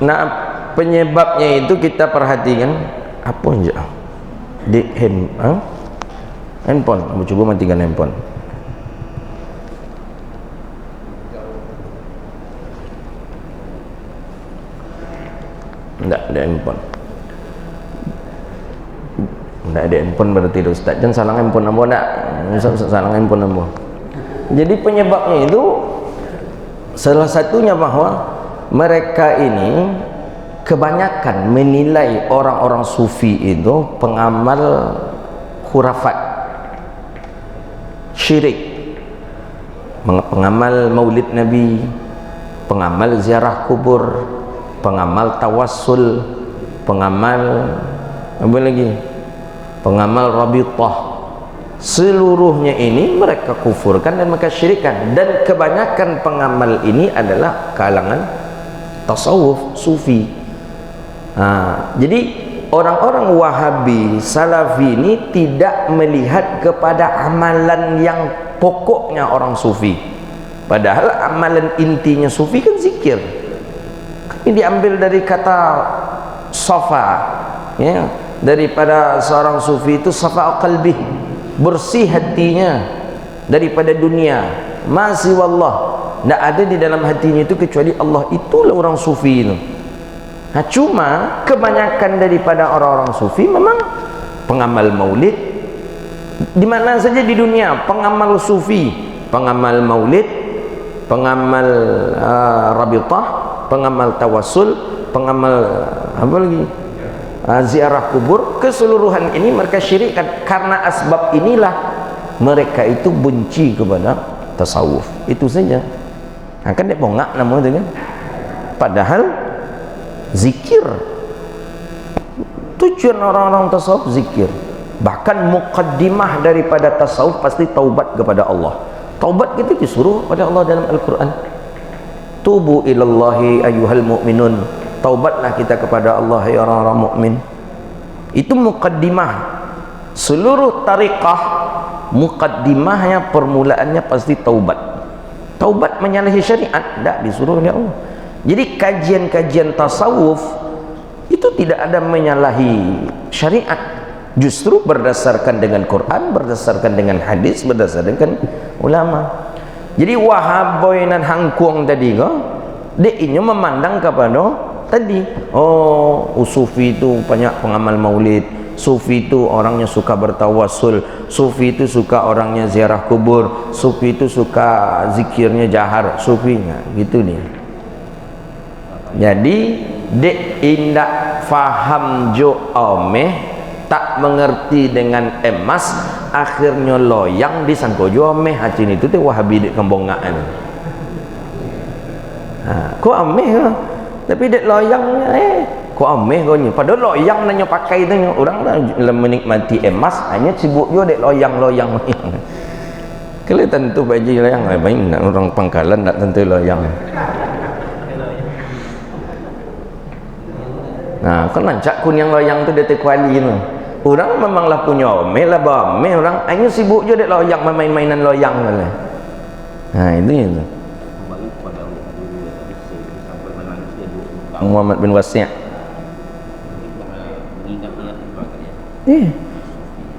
Nah, penyebabnya itu kita perhatikan apa aja di handphone. Kamu coba matikan handphone. Enggak ada handphone. Enggak ada handphone berarti Ustaz. Dan salah handphone ambo enggak. Salah handphone ambo. Jadi penyebabnya itu salah satunya bahwa mereka ini kebanyakan menilai orang-orang sufi itu pengamal khurafat, syirik, pengamal maulid Nabi, pengamal ziarah kubur, pengamal tawassul, pengamal apa lagi, pengamal rabithah. Seluruhnya ini mereka kufurkan dan mereka syirikkan, dan kebanyakan pengamal ini adalah kalangan tasawuf sufi. Jadi orang-orang Wahabi Salafi ini tidak melihat kepada amalan yang pokoknya orang sufi, padahal amalan intinya sufi kan zikir. Ini diambil dari kata safa, ya, daripada seorang sufi itu safa qalbih, bersih hatinya daripada dunia, masih wallah, tidak ada di dalam hatinya itu kecuali Allah. Itulah orang sufi itu. Nah, cuma kebanyakan daripada orang-orang sufi memang pengamal maulid, di mana saja di dunia pengamal sufi, pengamal maulid, pengamal rabithah, pengamal tawassul, pengamal apa lagi, ziarah kubur, keseluruhan ini mereka syirikkan. Karena asbab inilah mereka itu benci kepada tasawuf. Itu saja. Kan dia bongak namanya kan. Padahal zikir, tujuan orang-orang tasawuf zikir. Bahkan muqaddimah daripada tasawuf pasti taubat kepada Allah. Taubat kita disuruh pada Allah dalam Al-Quran. Tubu ilallahi ayyuhal mu'minun, taubatlah kita kepada Allah ya orang-orang mukmin. Itu muqaddimah. Seluruh tariqah muqaddimahnya, permulaannya pasti taubat. Taubat menyalahi syariat tidak disuruh oleh Allah. Jadi kajian-kajian tasawuf itu tidak ada menyalahi syariat, justru berdasarkan dengan Quran, berdasarkan dengan hadis, berdasarkan ulama. Jadi wahaboinan hangkuang tadi kok dia memandang kepada tadi, sufi itu banyak pengamal maulid, sufi itu orangnya suka bertawassul, sufi itu suka orangnya ziarah kubur, sufi itu suka zikirnya jahar, sufinya gitu nih. Jadi dek indak faham jo omeh, tak mengerti dengan emas, akhirnya loyang disangko jo omeh. Hacin itu teh Wahabi dek kembongaan. Kok ameh kan? Tapi dek loyangnya kok ameh kau ni. Padahal loyang nanya pakai tu orang lah menikmati emas, hanya sibuk jo dek loyang. Kalau tentu baju loyang, baik orang Pangkalan tak tentu loyang. Nah, kan nancak kun yang loyang tu dia kuali tu. Orang memanglah punya omeh lah bameh, orang hanya sibuk je dek loyang, main-mainan loyang lah. Nah, itu. Muhammad bin Wasi'.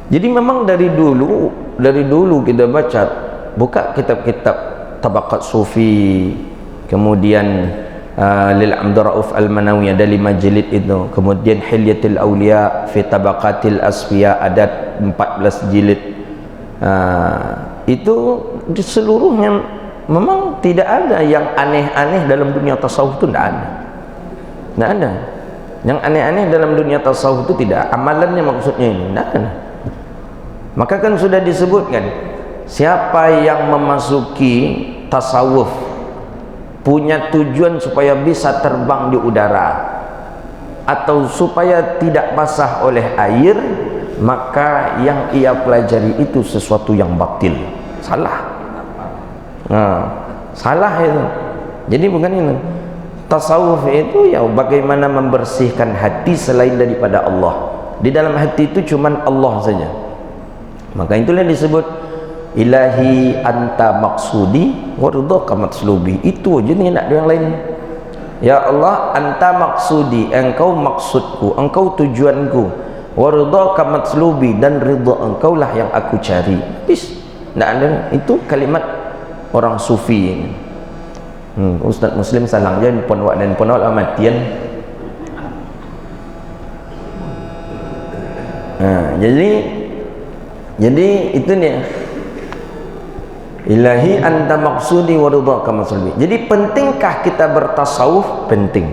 Jadi memang dari dulu kita baca, buka kitab-kitab tabaqat sufi, kemudian lil Abdurrauf Al-Manawi ada 5 jilid itu, kemudian Hilyatul Auliya fi Tabaqatil Asfiya ada 14 jilid. Itu di seluruhnya memang tidak ada yang aneh-aneh dalam dunia tasawuf itu, tidak ada yang aneh-aneh dalam dunia tasawuf itu, tidak. Amalannya maksudnya ini tidak ada. Maka kan sudah disebutkan, siapa yang memasuki tasawuf punya tujuan supaya bisa terbang di udara atau supaya tidak basah oleh air, maka yang ia pelajari itu sesuatu yang batil, salah. Salah itu. Jadi bukan itu. Tasawuf itu ya bagaimana membersihkan hati selain daripada Allah. Di dalam hati itu cuman Allah saja. Maka itulah disebut ilahi anta maksudi wa ridhaka matslubi. Itu aja nih, tak ada yang lain. Ya Allah, anta maksudi, engkau maksudku, engkau tujuanku, wa ridhaka matslubi, dan ridha engkau lah yang aku cari. Bis, tidak ada. Itu kalimat orang sufi ini. Ustaz Muslim salang je pon wak dan pon wak matian. Jadi itu nih, ilahi anta maksudi wa ridhaka matslubi. Jadi pentingkah kita bertasawuf? Penting,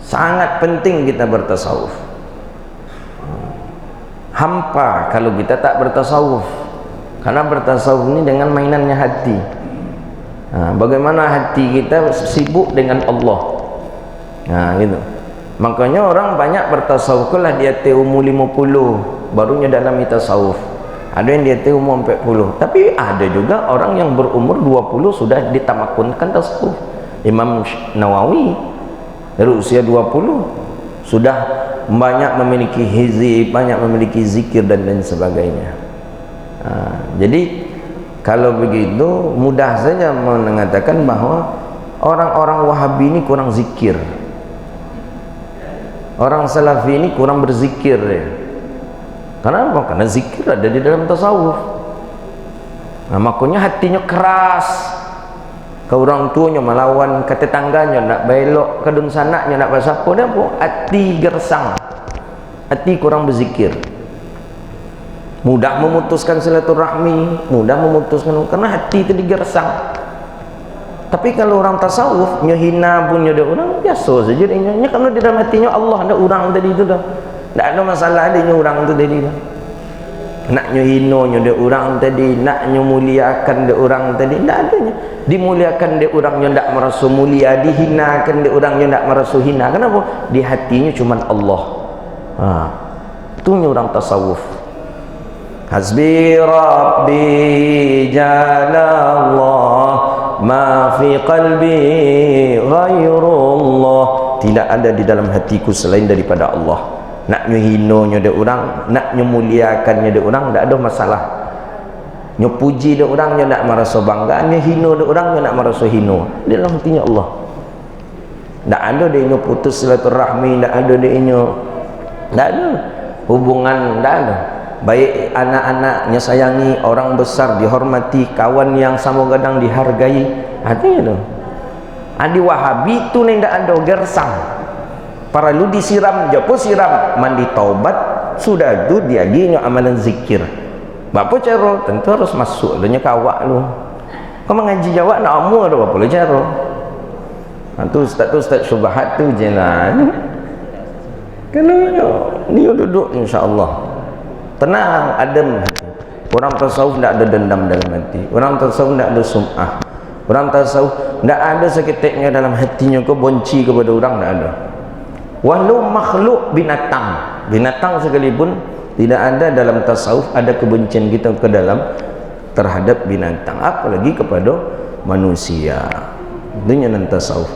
sangat penting kita bertasawuf. Hampa kalau kita tak bertasawuf, karena bertasawuf ini dengan mainannya hati. Bagaimana hati kita sibuk dengan Allah, gitu. Makanya orang banyak bertasawuf lah dia umur 50 barunya dalam tasawuf. Ada yang dia umur 40, tapi ada juga orang yang berumur 20 sudah ditamakunkan tasawuf. Imam Nawawi dari usia 20 sudah banyak memiliki hizib, banyak memiliki zikir dan lain sebagainya. Jadi kalau begitu mudah saja mengatakan bahwa orang-orang Wahabi ini kurang zikir, orang Salafi ini kurang berzikir ya. Kenapa? Karena zikir ada di dalam tasawuf. Makanya hatinya keras ke orang tuanya, melawan ke tetangganya, nak belok ke dun sanaknya, nak pasapa dia pun hati gersang, hati kurang berzikir, mudah memutuskan silaturahmi, mudah memutuskan, karena hati itu digersang. Tapi kalau orang tasawuf nyohina pun nyoda orang biasa saja dia nyonya, karena di dalam hatinya Allah ada orang tadi itu dah, tak ada masalah dia orang tu tadi dah. Nak nyohino nyoda orang tadi, nak nyomuliakan dia orang tadi, tak adanya. Dimuliakan dia orang yang tak merasa mulia, dihinakan dia orang yang tak merasa hina. Kenapa? Di hatinya cuma Allah. Itu orang tasawuf. Hasbi Rabbi Jalallah, ma fi qalbi ghairullah. Tidak ada di dalam hatiku selain daripada Allah. Nak nyuhinonya dia orang, nak nyemuliakannya dia orang, tak ada masalah. Nyepuji dia orang, dia nak merasa bangga, nyuhino dia orang, dia nak merasa hino. Dia dalam hatinya Allah. Tak ada dia nyeputus silaturahmi, tak ada dia tak ada hubungan, tak ada. Baik anak-anaknya sayangi, orang besar dihormati, kawan yang sama gadang dihargai. Artinya tu adi Wahabi tu ni tak ada gersang. Para lu disiram je pun siram, mandi taubat sudah tu dia gini amalan zikir. Bapa cara tentu harus masuk adanya kawak lu. Kau mengaji jawab nak amu ada apa lu cara. Tu ustaz syubhat tu je lah. Kalau ni duduk insya-Allah tenang, adem hati. Orang tasawuf tidak ada dendam dalam hati. Orang tasawuf tidak ada sum'ah. Orang tasawuf tidak ada seketiknya dalam hatinya kau benci kepada orang, tidak ada. Walau makhluk binatang sekalipun tidak ada dalam tasawuf ada kebencian kita ke dalam terhadap binatang, apalagi kepada manusia. Itu yang tasawuf.